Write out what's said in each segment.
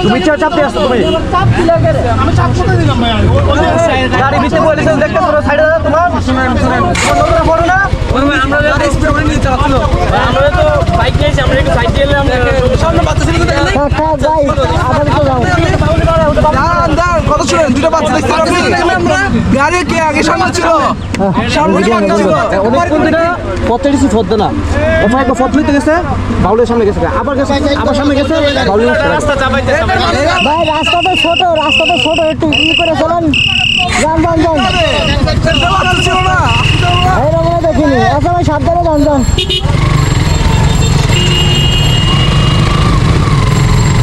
তুমি চাপ দিয়ে আসছো তুমি আমি চাপ কোথায় দিলাম ভাই গাড়ি ভিতরে বলেছে দেখতে পুরো সাইডে দাও তোমার শুনেন করো না আমরা স্পিড করে নিয়ে চালাচ্ছিল আমরা তো বাইক নিয়েছি আমরা একটু সাইড দিয়ে এলাম সামনে বাচ্চা ছিল তো দেখেন কত শুনেন দুটো বাচ্চা দেখতে পাচ্ছি গাড়ি কে আগে সামনে ছিল সামনে বাচ্চা ছিল অনেকক্ষণ ধরে পথে কিছু ফদ না ওখানে একটা ফদ লইতে গেছে বাউলের সামনে গেছে আবার সামনে গেছে বাউলের রাস্তা চাপাইতে ভাই রাস্তাটা ছোট একটু ই করে চলেন যান বাচ্চা ছিল না এরকম দেখিনি আচ্ছা ভাই সাবধানে যান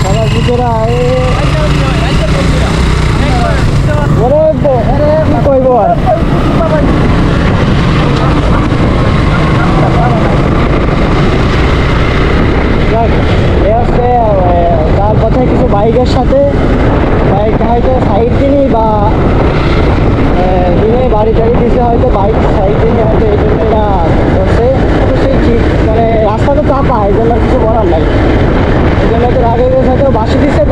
সবার ভিতরে কি কইব আর তার কথায় কিছু বাইকের সাথে বাইক হয়তো সাইড দিনই বা দিনে বাড়ি টাড়ি দিতে হয়তো বাইক সাইড দিনে হয়তো এই জন্য এরা করছে অবশ্যই ঠিক মানে রাস্তা তো চাপা এই জন্য কিছু বলার নাই এই জন্য তো আগে হয়তো বাসি দিচ্ছে